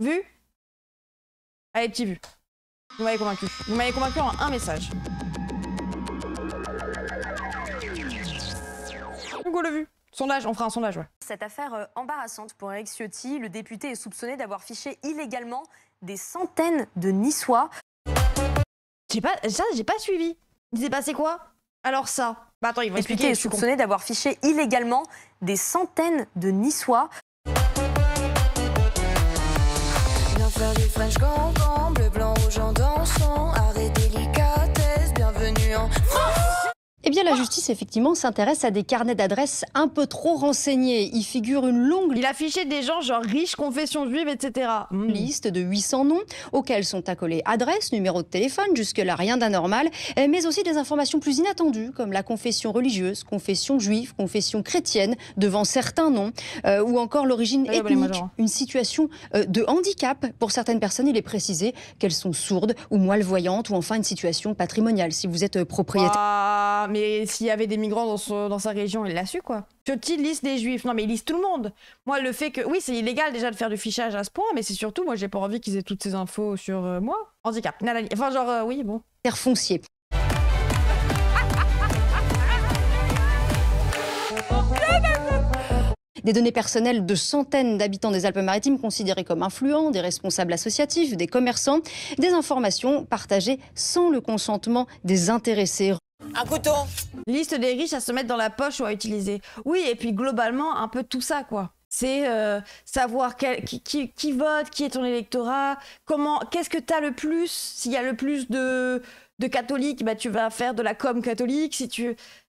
Vu? Allez, petit vu. Vous m'avez convaincu. Vous m'avez convaincu en un message. Hugo le vu. Sondage, on fera un sondage, ouais. Cette affaire embarrassante pour Éric Ciotti, le député est soupçonné d'avoir fiché illégalement des centaines de Niçois. J'ai pas suivi. Il s'est passé quoi? Alors ça. Bah attends, il va expliquer. Le député est soupçonné d'avoir fiché illégalement des centaines de Niçois. Viens faire du French cancan, bleu, blanc, rouge en dansant, arrêt délicatesse, bienvenue en France. Eh bien, la justice, effectivement, s'intéresse à des carnets d'adresses un peu trop renseignés. Il figure une longue Il a affiché des gens genre riches, confession juive, etc. liste de 800 noms auxquels sont accolés adresse, numéro de téléphone, jusque-là rien d'anormal, mais aussi des informations plus inattendues, comme la confession religieuse, confession juive, confession chrétienne, devant certains noms, ou encore l'origine ethnique, une situation de handicap. Pour certaines personnes, il est précisé qu'elles sont sourdes ou malvoyantes, ou enfin une situation patrimoniale, si vous êtes propriétaire. Ah, mais s'il y avait des migrants dans sa région, il l'a su, quoi. Ciotti liste des juifs. Non, mais il liste tout le monde. Moi, le fait que... Oui, c'est illégal déjà de faire du fichage à ce point, mais c'est surtout, moi, j'ai pas envie qu'ils aient toutes ces infos sur moi. Handicap. Nanani. Enfin, genre, oui, bon. Terre foncier. Des données personnelles de centaines d'habitants des Alpes-Maritimes considérés comme influents, des responsables associatifs, des commerçants, des informations partagées sans le consentement des intéressés. Un couteau. Liste des riches à se mettre dans la poche ou à utiliser. Oui, et puis globalement, un peu tout ça, quoi. C'est savoir qui vote, qui est ton électorat, qu'est-ce que t'as le plus. S'il y a le plus de catholiques, bah, tu vas faire de la com catholique.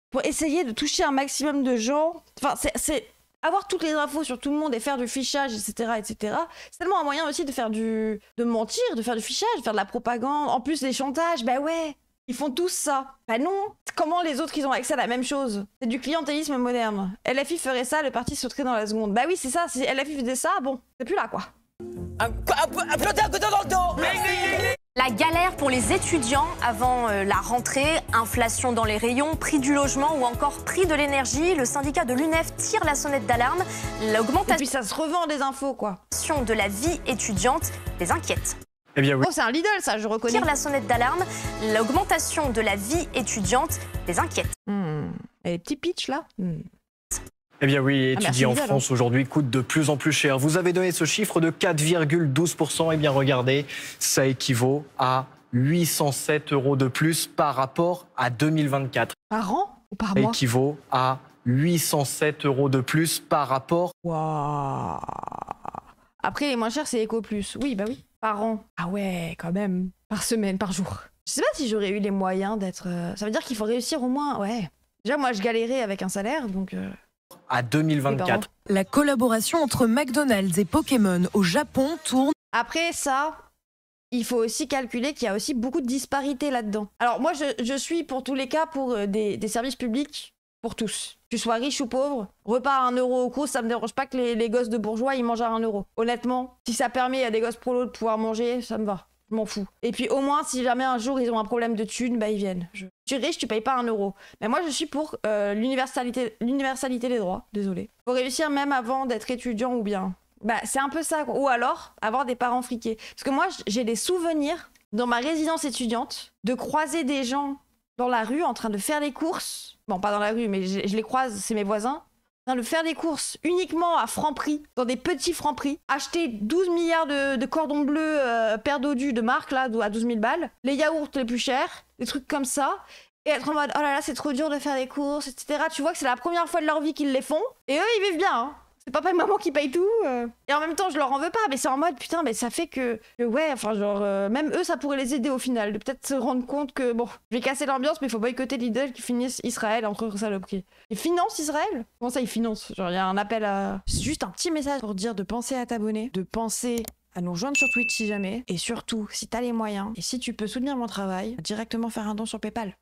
Pour essayer de toucher un maximum de gens. Enfin, c'est avoir toutes les infos sur tout le monde et faire du fichage, etc., etc. C'est tellement un moyen aussi de mentir, de faire du fichage, de faire de la propagande. En plus, des chantages, bah ouais. Ils font tous ça. Bah non. Comment les autres, ils ont accès à la même chose? C'est du clientélisme moderne. LFI ferait ça, le parti sauterait dans la seconde. Bah oui, c'est ça. Si LFI faisait ça, bon, c'est plus là, quoi. Planter un couteau dans le dos. La galère pour les étudiants avant la rentrée, inflation dans les rayons, prix du logement ou encore prix de l'énergie. Le syndicat de l'UNEF tire la sonnette d'alarme. Et puis ça se revend des infos, quoi. L'augmentation de la vie étudiante les inquiète. Eh bien oui. Oh, c'est un Lidl, ça, je reconnais. Tire la sonnette d'alarme. L'augmentation de la vie étudiante les inquiète. Et les petits pitchs, là Eh bien oui, étudier en Lidl, France aujourd'hui coûte de plus en plus cher. Vous avez donné ce chiffre de 4,12%. Eh bien regardez, ça équivaut à 807 € de plus par rapport à 2024. Par an ou par Ça mois? équivaut à 807 € de plus par rapport... Waouh. Après, les moins chers, c'est Eco Plus. Oui, bah oui. Par an. Ah ouais, quand même. Par semaine, par jour. Je sais pas si j'aurais eu les moyens d'être... Ça veut dire qu'il faut réussir au moins... Ouais. Déjà, moi, je galérais avec un salaire, donc... à 2024. La collaboration entre McDonald's et Pokémon au Japon tourne. Après ça, il faut aussi calculer qu'il y a aussi beaucoup de disparités là-dedans. Alors moi, je suis pour tous les cas pour des services publics pour tous. Que tu sois riche ou pauvre, repas à 1 € au cours, ça me dérange pas que les gosses de bourgeois, ils mangent à 1 €. Honnêtement, si ça permet à des gosses prolos de pouvoir manger, ça me va. Je m'en fous. Et puis au moins, si jamais un jour ils ont un problème de thunes, bah ils viennent. Tu es riche, tu payes pas 1 €. Mais moi, je suis pour l'universalité des droits. Désolé. Faut réussir même avant d'être étudiant ou bien. Bah c'est un peu ça, quoi. Ou alors avoir des parents friqués. Parce que moi, j'ai des souvenirs dans ma résidence étudiante de croiser des gens dans la rue en train de faire des courses. Bon, pas dans la rue, mais je les croise, c'est mes voisins. En train de faire des courses uniquement à Franprix, dans des petits Franprix. Acheter 12 milliards de cordons bleus paire d'odus de marque, là, à 12 000 balles. Les yaourts les plus chers, des trucs comme ça. Et être en mode, oh là là, c'est trop dur de faire des courses, etc. Tu vois que c'est la première fois de leur vie qu'ils les font. Et eux, ils vivent bien, hein. C'est papa et maman qui payent tout. Et en même temps, je leur en veux pas, mais c'est en mode, putain, mais ça fait que ouais, enfin, genre, même eux, ça pourrait les aider au final. De peut-être se rendre compte que, bon, je vais casser l'ambiance, mais il faut boycotter Lidl qui finisse Israël entre saloperies. Ils financent Israël? Comment ça, ils financent? Genre, il y a un appel à... C'est juste un petit message pour dire de penser à t'abonner, de penser à nous rejoindre sur Twitch si jamais. Et surtout, si t'as les moyens, et si tu peux soutenir mon travail, directement faire un don sur PayPal.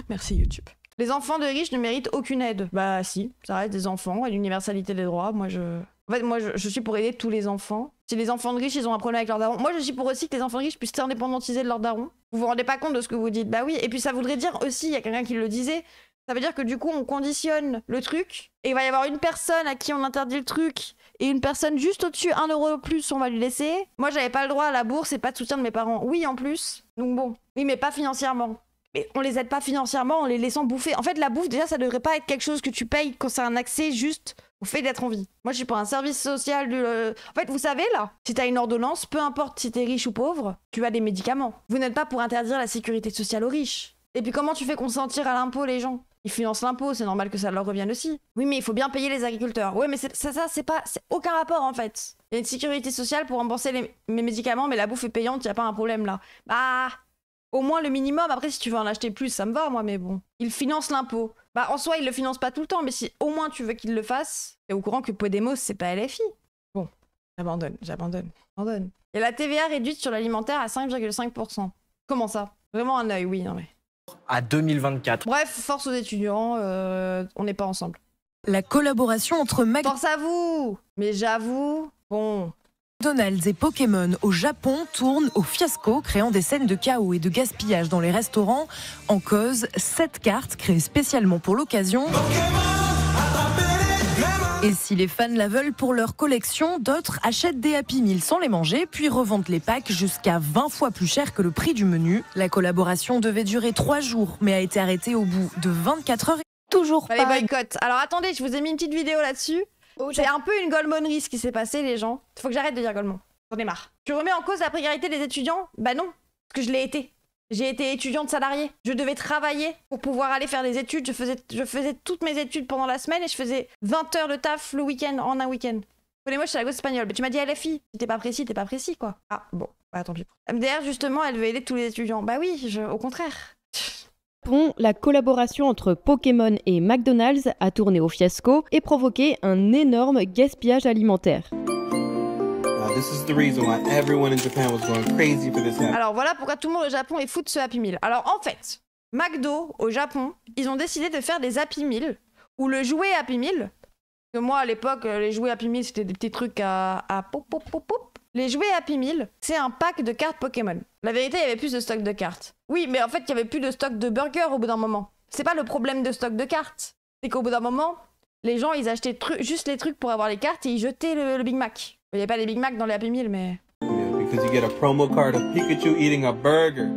Merci YouTube. Les enfants de riches ne méritent aucune aide. Bah si, ça reste des enfants et l'universalité des droits. En fait, moi je suis pour aider tous les enfants. Si les enfants de riches, ils ont un problème avec leur daron. Moi je suis pour aussi que les enfants de riches puissent s'indépendantiser de leur daron. Vous vous rendez pas compte de ce que vous dites? Bah oui, et puis ça voudrait dire aussi, il y a quelqu'un qui le disait, Ça veut dire que du coup, on conditionne le truc et il va y avoir une personne à qui on interdit le truc et une personne juste au-dessus, 1 euro de plus, on va lui laisser. Moi, j'avais pas le droit à la bourse et pas de soutien de mes parents. Oui, en plus. Donc bon. Oui, mais pas financièrement. Mais on les aide pas financièrement en les laissant bouffer. En fait, la bouffe, déjà, ça devrait pas être quelque chose que tu payes quand c'est un accès juste au fait d'être en vie. Moi, je suis pour un service social. En fait, vous savez, là, si t'as une ordonnance, peu importe si t'es riche ou pauvre, tu as des médicaments. Vous n'êtes pas pour interdire la sécurité sociale aux riches. Et puis, comment tu fais consentir à l'impôt les gens? Ils financent l'impôt, c'est normal que ça leur revienne aussi. Oui, mais il faut bien payer les agriculteurs. Ouais, mais c'est aucun rapport, en fait. Il y a une sécurité sociale pour rembourser mes médicaments, mais la bouffe est payante, y a pas un problème, là. Bah... Au moins le minimum, après si tu veux en acheter plus, ça me va moi, mais bon. Il finance l'impôt. Bah en soi, il le finance pas tout le temps, mais si au moins tu veux qu'il le fasse, t'es au courant que Podemos, c'est pas LFI. Bon, j'abandonne. Et la TVA réduite sur l'alimentaire à 5,5%. Comment ça? Vraiment un œil, oui, non mais... À 2024. Bref, force aux étudiants, on n'est pas ensemble. La collaboration entre Force à vous! Mais j'avoue, bon... McDonald's et Pokémon au Japon tournent au fiasco, créant des scènes de chaos et de gaspillage dans les restaurants. En cause, 7 cartes créées spécialement pour l'occasion. Et si les fans la veulent pour leur collection, d'autres achètent des Happy Meal sans les manger, puis revendent les packs jusqu'à 20 fois plus cher que le prix du menu. La collaboration devait durer 3 jours, mais a été arrêtée au bout de 24 heures. Toujours pas. Les boycotts. Alors attendez, je vous ai mis une petite vidéo là-dessus. C'est un peu une golemonnerie ce qui s'est passé, les gens. Faut que j'arrête de dire golemon. J'en ai marre. Tu remets en cause la précarité des étudiants? Bah non, parce que je l'ai été. J'ai été étudiante salariée. Je devais travailler pour pouvoir aller faire des études. Je faisais toutes mes études pendant la semaine et je faisais 20 heures de taf le week-end, en un week-end. Moi, je suis la gosse espagnole. Mais tu m'as dit LFI. Si t'es pas précis, quoi. Ah, bon. Bah tant pis. MDR, justement, elle veut aider tous les étudiants. Bah oui, au contraire. La collaboration entre Pokémon et McDonald's a tourné au fiasco et provoqué un énorme gaspillage alimentaire. Alors voilà pourquoi tout le monde au Japon est fou de ce Happy Meal. Alors en fait, McDo au Japon, ils ont décidé de faire des Happy Meal ou le jouet Happy Meal. Parce que moi à l'époque, les jouets Happy Meal c'était des petits trucs à pop pop pop pop. Les jouets Happy Meal, c'est un pack de cartes Pokémon. La vérité, il y avait plus de stock de cartes. Oui, mais en fait, il y avait plus de stock de burgers au bout d'un moment. C'est pas le problème de stock de cartes. C'est qu'au bout d'un moment, les gens, ils achetaient juste les trucs pour avoir les cartes et ils jetaient le Big Mac. Il n'y avait pas les Big Mac dans les Happy Meal, mais...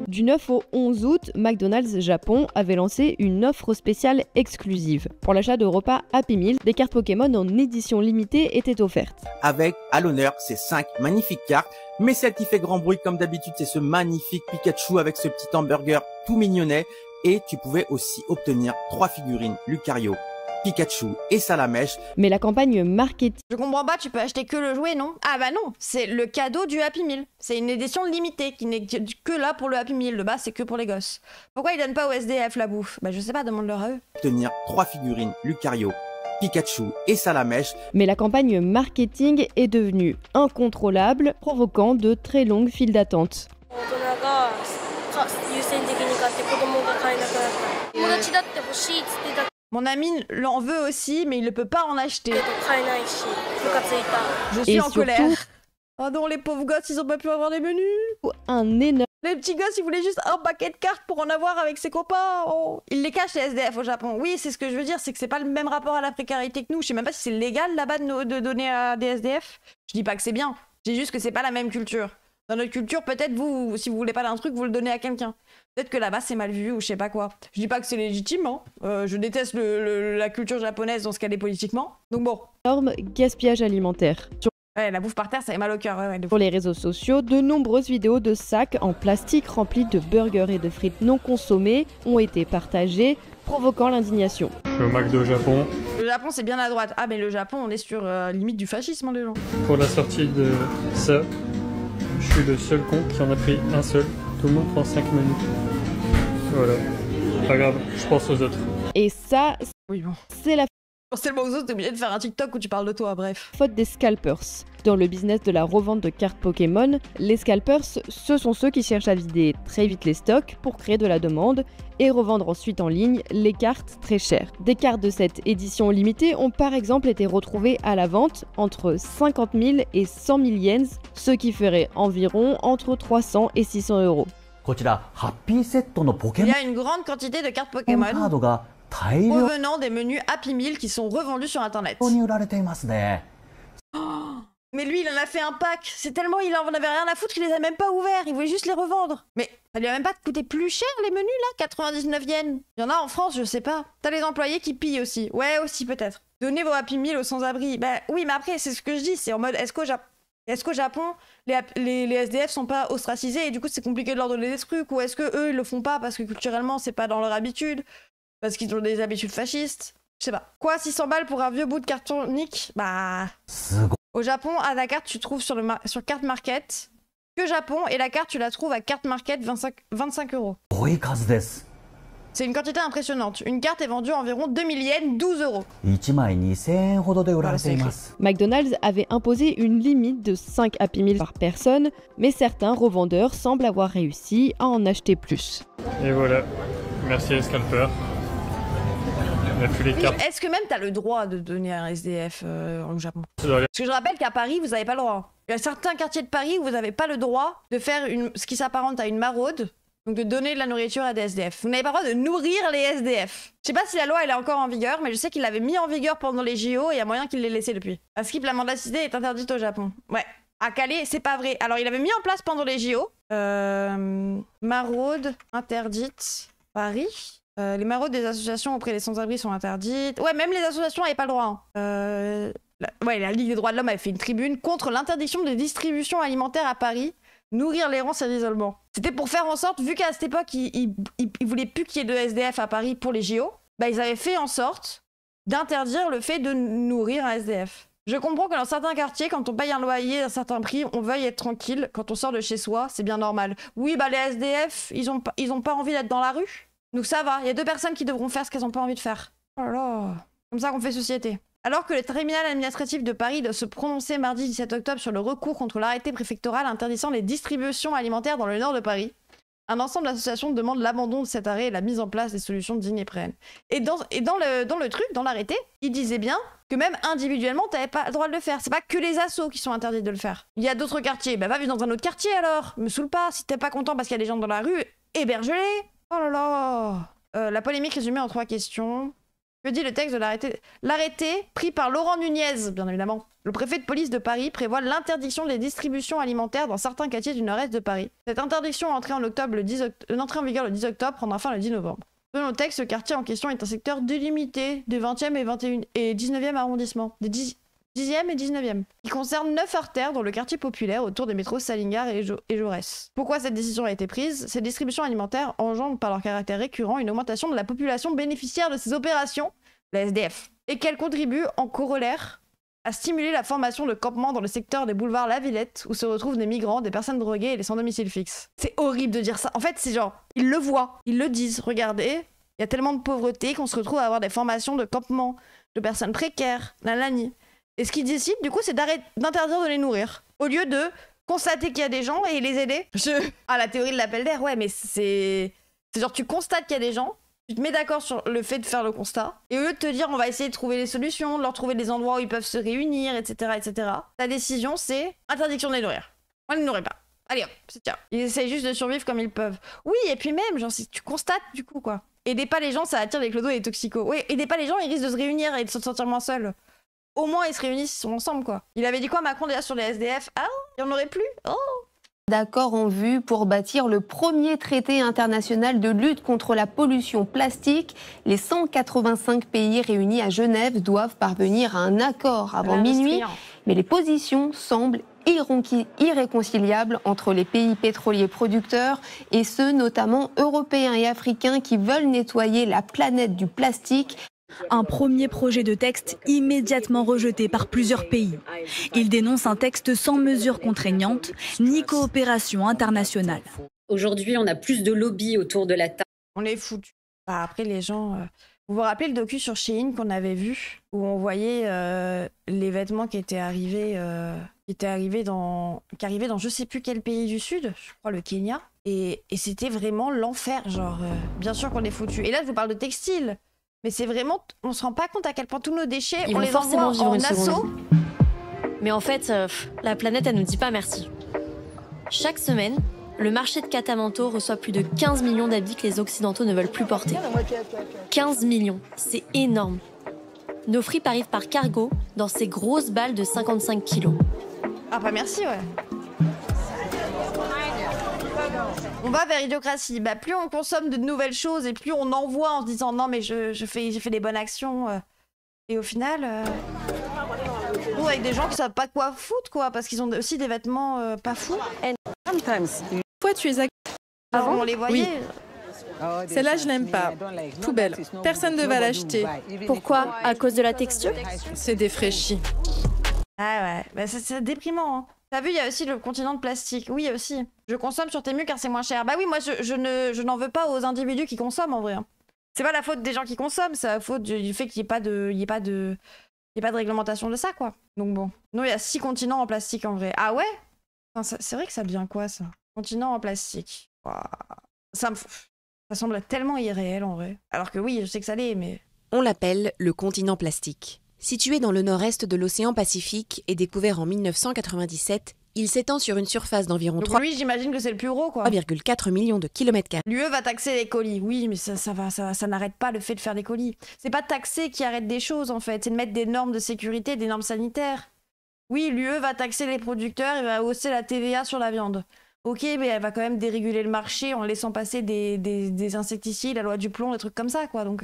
Du 9 au 11 août, McDonald's Japon avait lancé une offre spéciale exclusive. Pour l'achat de repas Happy Meal, des cartes Pokémon en édition limitée étaient offertes. Avec, à l'honneur, ces 5 magnifiques cartes, mais celle qui fait grand bruit comme d'habitude, c'est ce magnifique Pikachu avec ce petit hamburger tout mignonnet. Et tu pouvais aussi obtenir 3 figurines Lucario, Pikachu et Salamèche. Mais la campagne marketing... Je comprends pas, tu peux acheter que le jouet, non? Ah bah non, c'est le cadeau du Happy Meal. C'est une édition limitée qui n'est que là pour le Happy Meal. Le bas, c'est que pour les gosses. Pourquoi ils donnent pas au SDF la bouffe? Bah je sais pas, demande-leur à eux. Obtenir 3 figurines Lucario, Pikachu et Salamèche. Mais la campagne marketing est devenue incontrôlable, provoquant de très longues files d'attente. Mon ami l'en veut aussi, mais il ne peut pas en acheter. Je suis en colère. Oh non, les pauvres gosses, ils ont pas pu avoir des menus. Un énorme... Les petits gosses, ils voulaient juste un paquet de cartes pour en avoir avec ses copains. Oh. Ils les cachent, les SDF au Japon. Oui, c'est ce que je veux dire, c'est que c'est pas le même rapport à la précarité que nous. Je sais même pas si c'est légal là-bas de donner à des SDF. Je dis pas que c'est bien, je dis juste que c'est pas la même culture. Dans notre culture, peut-être vous, si vous voulez pas d'un truc, vous le donnez à quelqu'un. Peut-être que là-bas c'est mal vu ou je sais pas quoi. Je dis pas que c'est légitime, hein. Je déteste la culture japonaise dans ce qu'elle est politiquement. Donc bon. Énorme gaspillage alimentaire. Ouais, la bouffe par terre, ça fait mal au cœur. Ouais, Sur les réseaux sociaux, de nombreuses vidéos de sacs en plastique remplis de burgers et de frites non consommées ont été partagées, provoquant l'indignation. Le McDo au Japon. Le Japon, c'est bien à droite. Ah, mais le Japon, on est sur limite du fascisme, hein, les gens. Pour la sortie de ça, je suis le seul con qui en a pris un seul. Tout le monde prend 5 menus. Voilà. Pas grave, je pense aux autres. Et ça, oui, bon. C'est la Forcément aux autres, t'es obligé de faire un TikTok où tu parles de toi, bref. Faute des scalpers. Dans le business de la revente de cartes Pokémon, les scalpers, ce sont ceux qui cherchent à vider très vite les stocks pour créer de la demande et revendre ensuite en ligne les cartes très chères. Des cartes de cette édition limitée ont par exemple été retrouvées à la vente entre 50 000 et 100 000 yens, ce qui ferait environ entre 300 et 600 euros. Il y a une grande quantité de cartes Pokémon. provenant des menus Happy Meal qui sont revendus sur internet. Mais lui, il en a fait un pack. C'est tellement il en avait rien à foutre qu'il les a même pas ouverts. Il voulait juste les revendre. Mais ça lui a même pas coûté plus cher les menus là, 99 yens. Il y en a en France, je sais pas. T'as les employés qui pillent aussi. Ouais, aussi peut-être. Donnez vos Happy Meal aux sans-abri. Bah oui, mais après, c'est ce que je dis. C'est en mode, est-ce qu'au Japon, les SDF sont pas ostracisés et du coup c'est compliqué de leur donner des trucs? Ou est-ce que eux ils le font pas parce que culturellement c'est pas dans leur habitude? Parce qu'ils ont des habitudes fascistes? Je sais pas. Quoi, 600 balles pour un vieux bout de carton nique? Bah... Au Japon, à la carte, tu trouves sur Carte Market que Japon, et la carte, tu la trouves à Carte Market 25 €. C'est une quantité impressionnante. Une carte est vendue à environ 2000 yens, 12 €. Voilà, c'est écrit. McDonald's avait imposé une limite de 5 Happy Meal par personne, mais certains revendeurs semblent avoir réussi à en acheter plus. Et voilà, merci les scalpers. On a plus les cartes. Est-ce que même t'as le droit de donner un SDF au Japon? Parce que je rappelle qu'à Paris, vous n'avez pas le droit. Il y a certains quartiers de Paris où vous n'avez pas le droit de faire ce qui s'apparente à une maraude, donc de donner de la nourriture à des SDF. Vous n'avez pas le droit de nourrir les SDF. Je sais pas si la loi elle est encore en vigueur, mais je sais qu'il l'avait mis en vigueur pendant les JO et il y a moyen qu'il l'ait laissé depuis. La skip, la mendicité est interdite au Japon. Ouais. À Calais, c'est pas vrai. Alors il avait mis en place pendant les JO. Maraude interdite. Paris. Les maraudes des associations auprès des sans-abri sont interdites. Ouais, même les associations n'avaient pas le droit. Hein. La Ligue des droits de l'homme avait fait une tribune contre l'interdiction des distributions alimentaires à Paris. Nourrir les rangs, c'est l'isolement. C'était pour faire en sorte, vu qu'à cette époque, ils voulaient plus qu'il y ait de SDF à Paris pour les JO, bah, ils avaient fait en sorte d'interdire le fait de nourrir un SDF. Je comprends que dans certains quartiers, quand on paye un loyer à un certain prix, on veuille être tranquille. Quand on sort de chez soi, c'est bien normal. Oui, bah les SDF, ils ont pas envie d'être dans la rue. Donc ça va, il y a 2 personnes qui devront faire ce qu'elles n'ont pas envie de faire. Oh là là, comme ça qu'on fait société. Alors que le tribunal administratif de Paris doit se prononcer mardi 17 octobre sur le recours contre l'arrêté préfectoral interdisant les distributions alimentaires dans le nord de Paris, un ensemble d'associations demande l'abandon de cet arrêt et la mise en place des solutions dignes et pérennes. Et dans le truc, dans l'arrêté, il disait bien que même individuellement, t'avais pas le droit de le faire. C'est pas que les assos qui sont interdits de le faire. Il y a d'autres quartiers, bah va vivre dans un autre quartier alors. Me saoule pas, si t'es pas content parce qu'il y a des gens dans la rue, héberge-les. Oh là là. La polémique résumée en 3 questions. Que dit le texte de l'arrêté? L'arrêté, pris par Laurent Nunez, bien évidemment. Le préfet de police de Paris prévoit l'interdiction des distributions alimentaires dans certains quartiers du nord-est de Paris. Cette interdiction entrée en vigueur le 10 octobre prendra fin le 10 novembre. Selon le texte, ce quartier en question est un secteur délimité des 20e et 19e arrondissements. Des 10e et 19e. Il concerne 9 artères dans le quartier populaire autour des métros Salingard et Jaurès. Pourquoi cette décision a été prise? Ces distributions alimentaires engendrent par leur caractère récurrent une augmentation de la population bénéficiaire de ces opérations, la SDF, et qu'elles contribuent en corollaire à stimuler la formation de campements dans le secteur des boulevards La Villette où se retrouvent des migrants, des personnes droguées et les sans domicile fixe. C'est horrible de dire ça. En fait, c'est genre, ils le voient, ils le disent. Regardez, il y a tellement de pauvreté qu'on se retrouve à avoir des formations de campements de personnes précaires, nanani. Et ce qu'ils décident, du coup, c'est d'interdire de les nourrir. Au lieu de constater qu'il y a des gens et les aider. Ah, la théorie de l'appel d'air, ouais, mais c'est genre, tu constates qu'il y a des gens, tu te mets d'accord sur le fait de faire le constat, et au lieu de te dire, on va essayer de trouver les solutions, de leur trouver des endroits où ils peuvent se réunir, etc., etc., ta décision, c'est interdiction de les nourrir. On ne les nourrit pas. Allez hop, c'est tiens. Ils essayent juste de survivre comme ils peuvent. Oui, et puis même, genre, si tu constates, du coup, quoi. Aidez pas les gens, ça attire les clodos et les toxicos. Oui, aidez pas les gens, ils risquent de se réunir et de se sentir moins seuls. Au moins, ils se réunissent, ils sont ensemble, quoi. Il avait dit quoi, Macron, déjà, sur les SDF? Ah, il n'y en aurait plus? Oh. D'accord en vue pour bâtir le premier traité international de lutte contre la pollution plastique. Les 185 pays réunis à Genève doivent parvenir à un accord avant minuit, mais les positions semblent irréconciliables entre les pays pétroliers producteurs et ceux notamment européens et africains qui veulent nettoyer la planète du plastique. Un premier projet de texte immédiatement rejeté par plusieurs pays. Il dénonce un texte sans mesures contraignantes ni coopération internationale. Aujourd'hui, on a plus de lobbies autour de la table. On est foutus. Bah, après, les gens... Vous vous rappelez le docu sur Shein qu'on avait vu, où on voyait les vêtements qui arrivaient dans je sais plus quel pays du Sud, je crois le Kenya, et c'était vraiment l'enfer, genre, bien sûr qu'on est foutus. Et là, je vous parle de textile. Mais c'est vraiment, on se rend pas compte à quel point tous nos déchets, on les envoie en assaut. Mais en fait, la planète, elle nous dit pas merci. Chaque semaine, le marché de Katamanto reçoit plus de 15 millions d'habits que les Occidentaux ne veulent plus porter. 15 millions, c'est énorme. Nos fripes arrivent par cargo dans ces grosses balles de 55 kilos. Ah bah merci, ouais. On va vers l'idiocratie. Bah, plus on consomme de nouvelles choses et plus on envoie en se disant non mais j'ai fait des bonnes actions. Et au final, on trouve avec des gens qui savent pas quoi foutre quoi, parce qu'ils ont aussi des vêtements pas fous. Toi tu es Avant on les voyait. Oui. Celle-là je l'aime pas. Poubelle. Personne ne va l'acheter. Pourquoi? À cause de la texture? C'est défraîchi. Ah ouais, bah, c'est déprimant. Hein. T'as vu, il y a aussi le continent de plastique. Oui, aussi. Je consomme sur Temu car c'est moins cher. Bah oui, moi je n'en veux pas aux individus qui consomment en vrai. Hein. C'est pas la faute des gens qui consomment, c'est la faute du fait qu'il n'y ait pas de réglementation de ça, quoi. Donc bon. Non, il y a 6 continents en plastique en vrai. Ah ouais? C'est vrai que ça devient quoi ça? Continent en plastique. Wow. Ça semble tellement irréel en vrai. Alors que oui, je sais que ça l'est, mais... On l'appelle le continent plastique. Situé dans le nord-est de l'océan Pacifique et découvert en 1997, il s'étend sur une surface d'environ 3... lui, j'imagine que c'est le plus gros, quoi. 3,4 millions de kilomètres carrés. L'UE va taxer les colis. Oui, mais ça n'arrête pas le fait de faire des colis. C'est pas taxer qui arrête des choses, en fait. C'est de mettre des normes de sécurité, des normes sanitaires. Oui, l'UE va taxer les producteurs et va hausser la TVA sur la viande. Ok, mais elle va quand même déréguler le marché en laissant passer des insecticides, la loi du plomb, des trucs comme ça, quoi. Donc,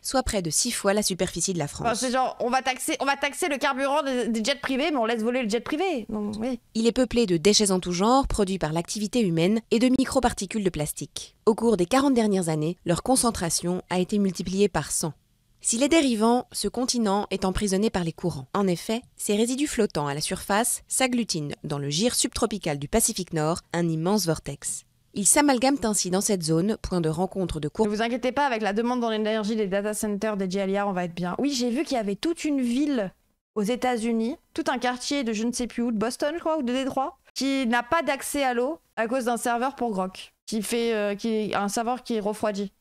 soit près de 6 fois la superficie de la France. Enfin, c'est genre, on va taxer le carburant des jets privés, mais on laisse voler le jet privé. Donc, oui. Il est peuplé de déchets en tout genre, produits par l'activité humaine, et de microparticules de plastique. Au cours des 40 dernières années, leur concentration a été multipliée par 100. S'il est dérivant, ce continent est emprisonné par les courants. En effet, ces résidus flottants à la surface s'agglutinent dans le gir subtropical du Pacifique Nord, un immense vortex. Ils s'amalgament ainsi dans cette zone, point de rencontre de courants. Ne vous inquiétez pas, avec la demande dans l'énergie des data centers des JLR, on va être bien. Oui, j'ai vu qu'il y avait toute une ville aux États-Unis, tout un quartier de je ne sais plus où, de Boston, je crois, ou de Détroit, qui n'a pas d'accès à l'eau à cause d'un serveur pour Grok, un serveur qui refroidit.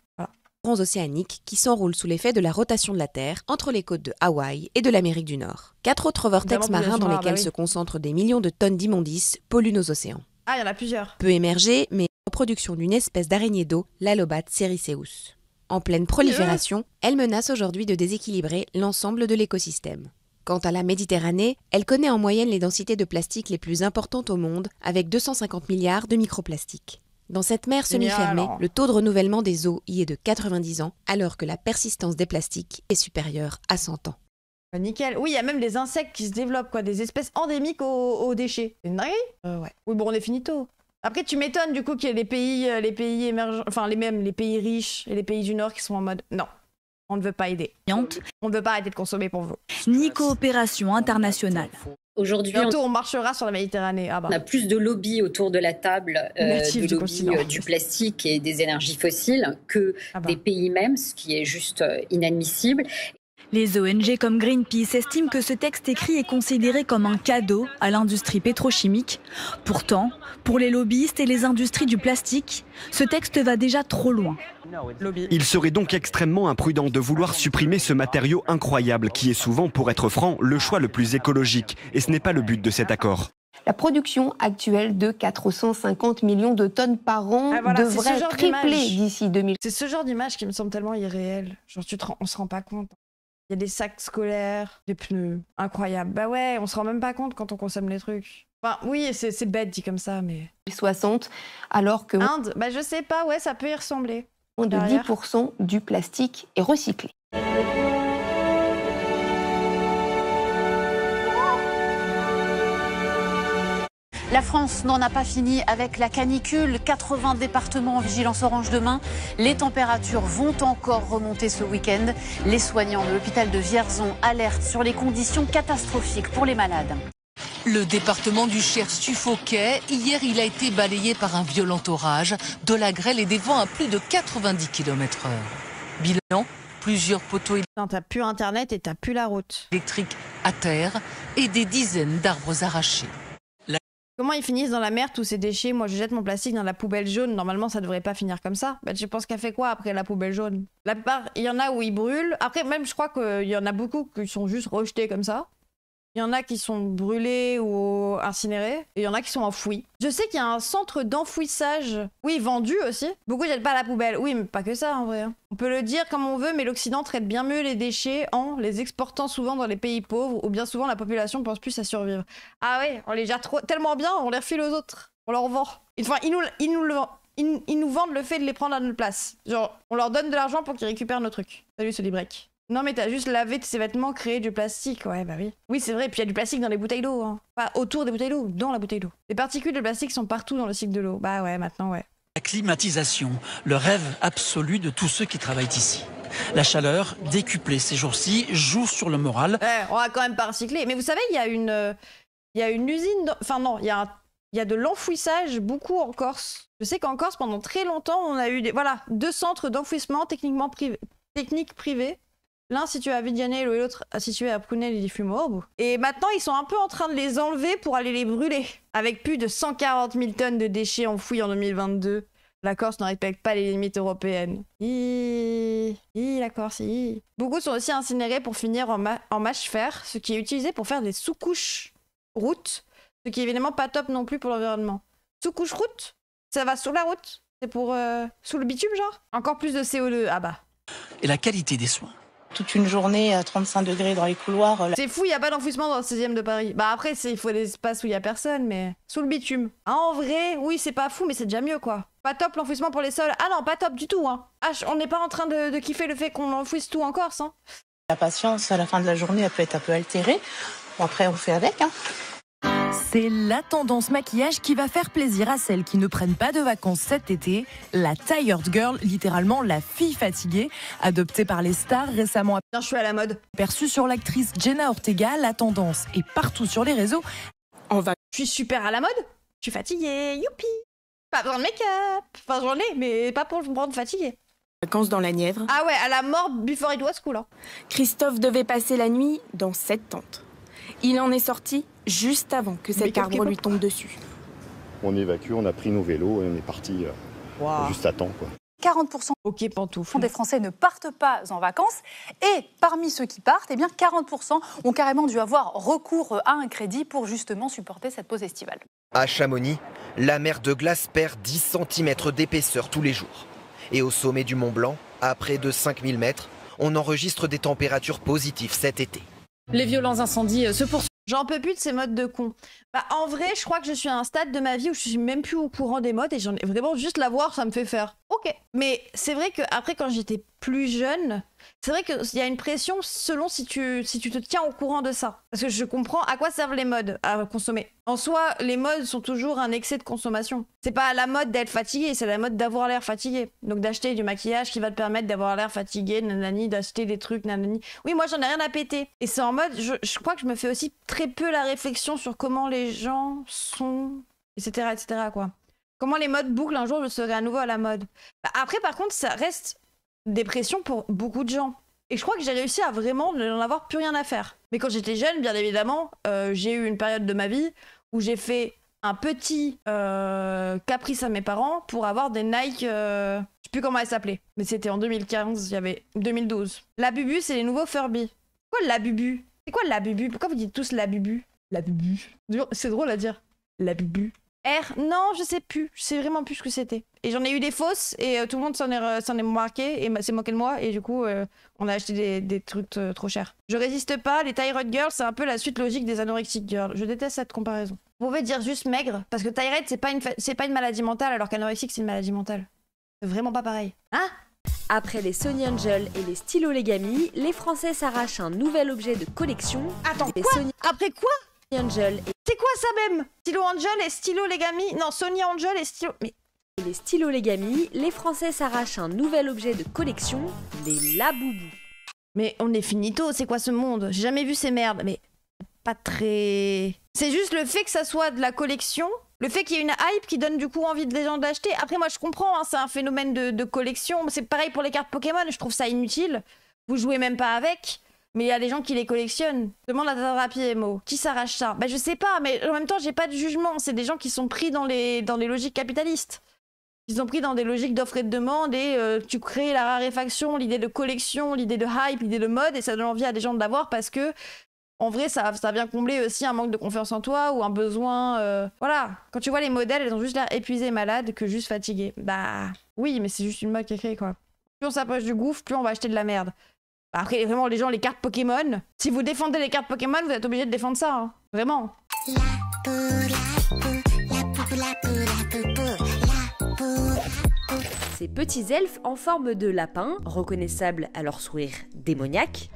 Océaniques qui s'enroulent sous l'effet de la rotation de la Terre entre les côtes de Hawaï et de l'Amérique du Nord. 4 autres vortex marins dans lesquels se concentrent des millions de tonnes d'immondices polluent nos océans. Ah, il y en a plusieurs. Peu émergé, mais reproduction d'une espèce d'araignée d'eau, l'Alobat sericeus. En pleine prolifération, elle menace aujourd'hui de déséquilibrer l'ensemble de l'écosystème. Quant à la Méditerranée, elle connaît en moyenne les densités de plastique les plus importantes au monde, avec 250 milliards de microplastiques. Dans cette mer semi-fermée, le taux de renouvellement des eaux y est de 90 ans, alors que la persistance des plastiques est supérieure à 100 ans. Nickel. Oui, il y a même des insectes qui se développent, quoi, des espèces endémiques aux déchets. C'est une dinguerie. Ouais. Oui, bon, on est finito. Après, tu m'étonnes du coup qu'il y ait les pays émergents, enfin les pays riches et les pays du Nord qui sont en mode non. On ne veut pas aider. On ne veut pas arrêter de consommer pour vous. Ni coopération internationale. Aujourd'hui, bientôt on marchera sur la Méditerranée. Ah bah. On a plus de lobbies autour de la table du plastique et des énergies fossiles que des pays mêmes, ce qui est juste inadmissible. Les ONG comme Greenpeace estiment que ce texte écrit est considéré comme un cadeau à l'industrie pétrochimique. Pourtant, pour les lobbyistes et les industries du plastique, ce texte va déjà trop loin. Il serait donc extrêmement imprudent de vouloir supprimer ce matériau incroyable qui est souvent, pour être franc, le choix le plus écologique. Et ce n'est pas le but de cet accord. La production actuelle de 450 millions de tonnes par an devrait tripler d'ici 2000. C'est ce genre d'image qui me semble tellement irréel. Genre, on se rend pas compte. Il y a des sacs scolaires, des pneus, incroyable. Bah ouais, on se rend même pas compte quand on consomme les trucs. Enfin, oui, c'est bête dit comme ça, mais... 60, alors que... Inde, bah je sais pas, ouais, ça peut y ressembler. De 10% du plastique est recyclé. La France n'en a pas fini avec la canicule. 80 départements en vigilance orange demain. Les températures vont encore remonter ce week-end. Les soignants de l'hôpital de Vierzon alertent sur les conditions catastrophiques pour les malades. Le département du Cher suffoquait. Hier, il a été balayé par un violent orage, de la grêle et des vents à plus de 90 km/h. Bilan, plusieurs poteaux t'as plus internet et t'as plus la route. Électriques à terre et des dizaines d'arbres arrachés. Comment ils finissent dans la mer tous ces déchets? Moi je jette mon plastique dans la poubelle jaune, normalement ça devrait pas finir comme ça. Bah, je pense qu'elle fait quoi après la poubelle jaune? La plupart, il y en a où ils brûlent. Après même je crois qu'il y en a beaucoup qui sont juste rejetés comme ça. Il y en a qui sont brûlés ou incinérés. Et il y en a qui sont enfouis. Je sais qu'il y a un centre d'enfouissage, oui, vendu aussi. Beaucoup jettent pas à la poubelle. Oui, mais pas que ça en vrai. On peut le dire comme on veut, mais l'Occident traite bien mieux les déchets en les exportant souvent dans les pays pauvres, où bien souvent la population pense plus à survivre. Ah ouais, on les gère tellement bien, on les refile aux autres. On leur vend. Enfin, ils nous vendent le fait de les prendre à notre place. Genre, on leur donne de l'argent pour qu'ils récupèrent nos trucs. Salut, Solibrec. Non, mais t'as juste lavé tes vêtements, créé du plastique. Ouais, bah oui. Oui, c'est vrai. Et puis il y a du plastique dans les bouteilles d'eau. Hein. Pas autour des bouteilles d'eau, dans la bouteille d'eau. Les particules de plastique sont partout dans le cycle de l'eau. Bah ouais, maintenant, ouais. La climatisation, le rêve absolu de tous ceux qui travaillent ici. La chaleur, décuplée ces jours-ci, joue sur le moral. Ouais, on va quand même pas recycler. Mais vous savez, il y a une usine... Enfin non, il y a de l'enfouissage beaucoup en Corse. Je sais qu'en Corse, pendant très longtemps, on a eu deux centres d'enfouissement techniques privés. L'un situé à Vidianello et l'autre situé à Prunelli di Fiumorbo. Et maintenant, ils sont un peu en train de les enlever pour aller les brûler. Avec plus de 140 000 tonnes de déchets enfouis en 2022. La Corse ne respecte pas les limites européennes. La Corse, Beaucoup sont aussi incinérés pour finir en mâche-fer, ce qui est utilisé pour faire des sous-couches routes, ce qui est évidemment pas top non plus pour l'environnement. Sous-couche route, ça va sous la route. C'est pour sous le bitume, genre. Encore plus de CO2, ah bah. Et la qualité des soins. Toute une journée à 35 degrés dans les couloirs. C'est fou, il n'y a pas d'enfouissement dans le 16e de Paris. Bah après, il faut des espaces où il n'y a personne, mais sous le bitume. Ah, en vrai, oui, c'est pas fou, mais c'est déjà mieux, quoi. Pas top l'enfouissement pour les sols. Ah non, pas top du tout, hein. Ah, on n'est pas en train de kiffer le fait qu'on enfouisse tout en Corse, hein. La patience, à la fin de la journée, elle peut être un peu altérée. Bon, après, on fait avec, hein. C'est la tendance maquillage qui va faire plaisir à celles qui ne prennent pas de vacances cet été. La Tired Girl, littéralement la fille fatiguée, adoptée par les stars récemment. Je suis à la mode. Perçue sur l'actrice Jenna Ortega, la tendance est partout sur les réseaux. Je suis super à la mode. Je suis fatiguée, youpi. Pas besoin de make-up. Enfin, j'en ai, mais pas pour me rendre fatiguée. Vacances dans la Nièvre. Ah ouais, à la mort before it was cool. Hein. Christophe devait passer la nuit dans cette tente. Il en est sorti juste avant que cet arbre lui tombe dessus. On évacue, on a pris nos vélos et on est parti juste à temps, quoi. 40% okay, pantoufle. Des Français ne partent pas en vacances. Et parmi ceux qui partent, eh bien 40% ont carrément dû avoir recours à un crédit pour justement supporter cette pause estivale. À Chamonix, la mer de glace perd 10 cm d'épaisseur tous les jours. Et au sommet du Mont Blanc, à près de 5000 mètres, on enregistre des températures positives cet été. Les violents incendies se poursuivent. J'en peux plus de ces modes de con. Bah, en vrai, je crois que je suis à un stade de ma vie où je suis même plus au courant des modes et j'en ai vraiment juste la voir, ça me fait faire. Ok. Mais c'est vrai que après, quand j'étais plus jeune, c'est vrai qu'il y a une pression selon si tu te tiens au courant de ça. Parce que je comprends à quoi servent les modes à consommer. En soi, les modes sont toujours un excès de consommation. C'est pas la mode d'être fatigué, c'est la mode d'avoir l'air fatigué. Donc d'acheter du maquillage qui va te permettre d'avoir l'air fatigué, nanani, d'acheter des trucs, nanani. Oui, moi j'en ai rien à péter. Et c'est en mode, je crois que je me fais aussi très peu la réflexion sur comment les gens sont, etc., quoi. Comment les modes bouclent un jour, je serai à nouveau à la mode. Bah, après, par contre, ça reste des pressions pour beaucoup de gens. Et je crois que j'ai réussi à vraiment n'en avoir plus rien à faire. Mais quand j'étais jeune, bien évidemment, j'ai eu une période de ma vie où j'ai fait un petit caprice à mes parents pour avoir des Nike, je sais plus comment elles s'appelaient, mais c'était en 2015, il y avait 2012. La Bubu, c'est les nouveaux Furby. Quoi la Bubu? C'est quoi la Bubu? Pourquoi vous dites tous la Bubu? La Bubu. C'est drôle à dire. La Bubu. R, non, je sais plus. Je sais vraiment plus ce que c'était. Et j'en ai eu des fausses et tout le monde s'en est marqué et c'est moqué de moi et du coup on a acheté des trucs trop chers. Je résiste pas, les Thyroid Girls c'est un peu la suite logique des Anorexic Girls. Je déteste cette comparaison. Vous pouvez dire juste maigre parce que Thyroid c'est pas une maladie mentale alors qu'anorexique c'est une maladie mentale. C'est vraiment pas pareil. Hein? Après les Sony Angel et les stylos Legami, les Français s'arrachent un nouvel objet de collection. Attends, quoi? Après quoi? Angel et... C'est quoi ça même? Stylo Angel et stylo Legami? Non, Sony Angel et stylo... Mais... Les stylos Legami, les Français s'arrachent un nouvel objet de collection, les Laboubou. Mais on est finito, c'est quoi ce monde? J'ai jamais vu ces merdes, mais pas très... C'est juste le fait que ça soit de la collection, le fait qu'il y ait une hype qui donne du coup envie des gens d'acheter. Après moi je comprends, hein, c'est un phénomène de collection, c'est pareil pour les cartes Pokémon, je trouve ça inutile. Vous jouez même pas avec, mais il y a des gens qui les collectionnent. Demande à ta thérapie Emo, qui s'arrache ça? Bah je sais pas, mais en même temps j'ai pas de jugement, c'est des gens qui sont pris dans les logiques capitalistes. Ils sont pris dans des logiques d'offre et de demande et tu crées la raréfaction, l'idée de collection, l'idée de hype, l'idée de mode et ça donne envie à des gens de l'avoir parce que En vrai, ça vient combler aussi un manque de confiance en toi ou un besoin... Voilà, quand tu vois les modèles, elles ont juste l'air épuisées, malades, que juste fatiguées. Bah oui, mais c'est juste une mode qui est créée, quoi. Plus on s'approche du gouffre, plus on va acheter de la merde. Bah, après, vraiment, les gens, les cartes Pokémon, si vous défendez les cartes Pokémon, vous êtes obligé de défendre ça, hein. Vraiment. Ces petits elfes en forme de lapin, reconnaissables à leur sourire démoniaque,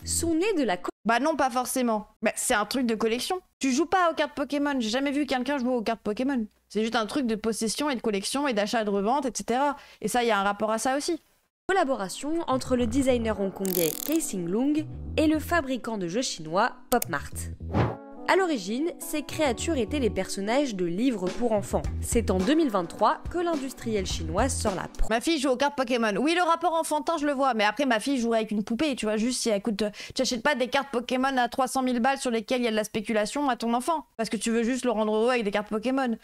sont nés de la... Bah non, pas forcément. Bah, c'est un truc de collection. Tu joues pas aux cartes Pokémon. J'ai jamais vu quelqu'un jouer aux cartes Pokémon. C'est juste un truc de possession et de collection et d'achat et de revente, etc. Et ça, il y a un rapport à ça aussi. Collaboration entre le designer hongkongais Kei-Sing Lung et le fabricant de jeux chinois PopMart. À l'origine, ces créatures étaient les personnages de livres pour enfants. C'est en 2023 que l'industriel chinois sort la Ma fille joue aux cartes Pokémon. Oui, le rapport enfantin, je le vois. Mais après, ma fille jouerait avec une poupée, tu vois. Juste si elle coûte... Tu achètes pas des cartes Pokémon à 300 000 balles sur lesquelles il y a de la spéculation à ton enfant. Parce que tu veux juste le rendre heureux avec des cartes Pokémon.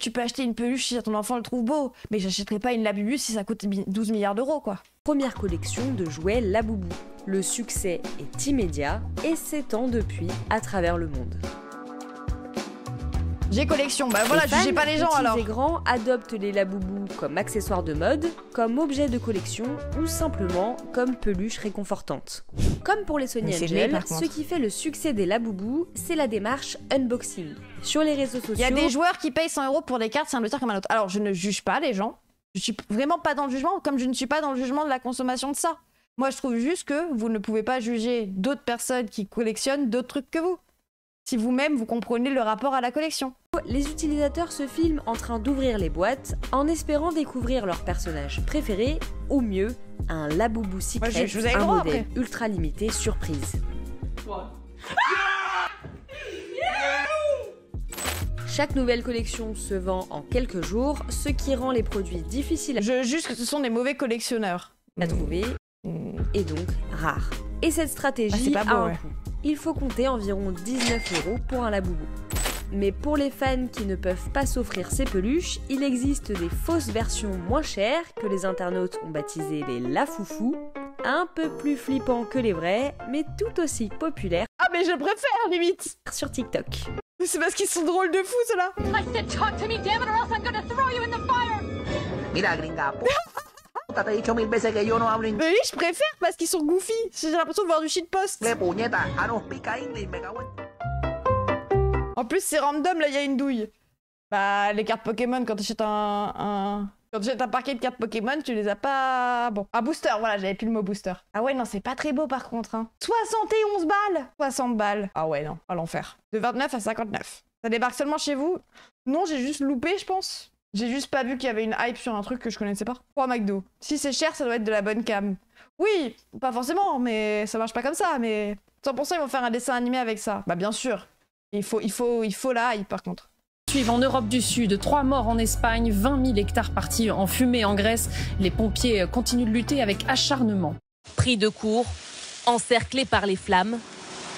Tu peux acheter une peluche si ton enfant le trouve beau. Mais j'achèterai pas une Labubu si ça coûte 12 milliards d'euros, quoi. Première collection de jouets Labubu. Le succès est immédiat et s'étend depuis à travers le monde. J'ai collection, bah voilà, jugez pas les gens alors. Les grands adoptent les Labubu comme accessoires de mode, comme objet de collection ou simplement comme peluche réconfortante. Comme pour les Sony Angel, ce qui fait le succès des Labubu, c'est la démarche unboxing. Sur les réseaux sociaux... Il y a des joueurs qui payent 100 € pour des cartes, c'est un plaisir comme un autre. Alors je ne juge pas les gens, je suis vraiment pas dans le jugement, comme je ne suis pas dans le jugement de la consommation de ça. Moi je trouve juste que vous ne pouvez pas juger d'autres personnes qui collectionnent d'autres trucs que vous. Si vous-même vous comprenez le rapport à la collection. Les utilisateurs se filment en train d'ouvrir les boîtes en espérant découvrir leur personnage préféré ou mieux, un Labubu Secret, un modèle ultra limité surprise. Chaque nouvelle collection se vend en quelques jours, ce qui rend les produits difficiles Je juge que ce sont des mauvais collectionneurs. À trouver et donc rares. Et cette stratégie a un coût. Il faut compter environ 19 € pour un Labubu. Mais pour les fans qui ne peuvent pas s'offrir ces peluches, il existe des fausses versions moins chères que les internautes ont baptisées les Lafoufou, un peu plus flippants que les vrais, mais tout aussi populaires. Ah mais je préfère limite sur TikTok. C'est parce qu'ils sont drôles de fou ceux-là. I said talk to me, damn it, or else I'm gonna throw you in the fire. Mira, gringa. T'as dicho 1000 veces que yo no hablo inglés. Mais oui, je préfère parce qu'ils sont goofy. J'ai l'impression de voir du shitpost. Le puñeta, ah no, pica inglés, me cago en... En plus, c'est random, là, il y a une douille. Bah, les cartes Pokémon, quand t'achètes Quand t'achètes un paquet de cartes Pokémon, tu les as pas... Bon, un booster, voilà, j'avais plus le mot booster. Ah ouais, non, c'est pas très beau, par contre, hein. 71 balles 60 balles. Ah ouais, non, à l'enfer. De 29 à 59. Ça débarque seulement chez vous? Non, j'ai juste loupé, je pense. J'ai juste pas vu qu'il y avait une hype sur un truc que je connaissais pas. 3 McDo. Si c'est cher, ça doit être de la bonne cam. Oui, pas forcément, mais ça marche pas comme ça, mais... 100% ils vont faire un dessin animé avec ça. Bah bien sûr. Il faut la hype, par contre. En Europe du Sud, 3 morts en Espagne, 20 000 hectares partis en fumée en Grèce. Les pompiers continuent de lutter avec acharnement. Pris de court, encerclés par les flammes,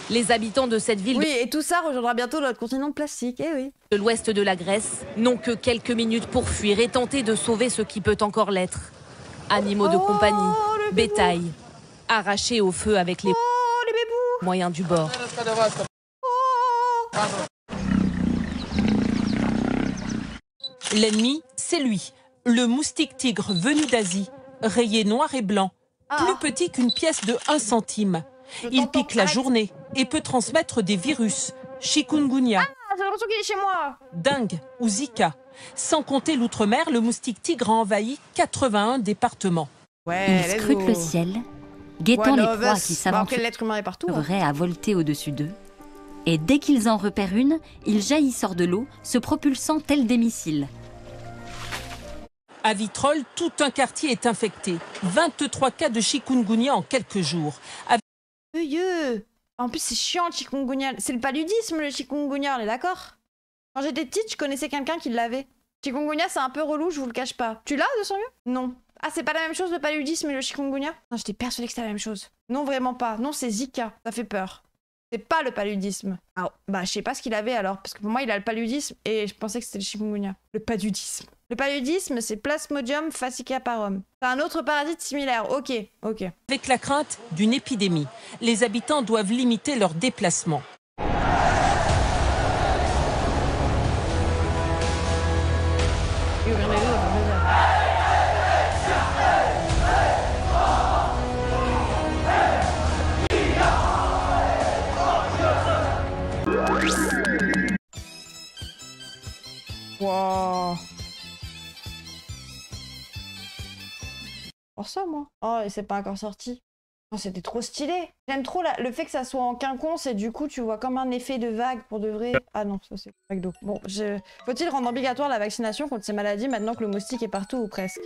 les habitants de cette ville... Oui, et tout ça rejoindra bientôt notre continent de plastique, eh oui. ...de l'ouest de la Grèce n'ont que quelques minutes pour fuir et tenter de sauver ce qui peut encore l'être. Animaux de compagnie, bétail, arrachés au feu avec les moyens du bord. L'ennemi, c'est lui, le moustique tigre venu d'Asie, rayé noir et blanc, plus petit qu'une pièce de 1 centime. Il pique la journée et peut transmettre des virus, chikungunya, j'ai l'impression qu'il est chez moi. Dengue ou Zika. Sans compter l'outre-mer, le moustique tigre a envahi 81 départements. Ils scrutent le ciel, guettant les proies qui s'aventureraient à volter au-dessus d'eux. Et dès qu'ils en repèrent une, ils jaillissent hors de l'eau, se propulsant tels des missiles. À Vitrolles, tout un quartier est infecté. 23 cas de chikungunya en quelques jours. En plus, c'est chiant le chikungunya. C'est le paludisme, le chikungunya, on est d'accord? Quand j'étais petite, je connaissais quelqu'un qui l'avait. Chikungunya, c'est un peu relou, je vous le cache pas. Tu l'as, de son mieux? Non. Ah, c'est pas la même chose le paludisme et le chikungunya? Non, j'étais persuadée que c'était la même chose. Non, vraiment pas. Non, c'est Zika. Ça fait peur. C'est pas le paludisme. Ah, bah, je sais pas ce qu'il avait alors. Parce que pour moi, il a le paludisme et je pensais que c'était le chikungunya. Le paludisme. Le paludisme, c'est Plasmodium falciparum. C'est un autre parasite similaire. Ok. Avec la crainte d'une épidémie, les habitants doivent limiter leurs déplacements. Wow. Pour ça, moi. Oh, et c'est pas encore sorti. Oh, c'était trop stylé. J'aime trop le fait que ça soit en quinconce et du coup, tu vois comme un effet de vague pour de vrai. Ah non, ça c'est vague d'eau. Bon, faut-il rendre obligatoire la vaccination contre ces maladies maintenant que le moustique est partout ou presque?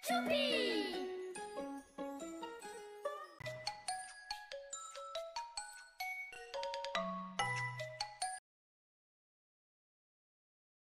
Choupi!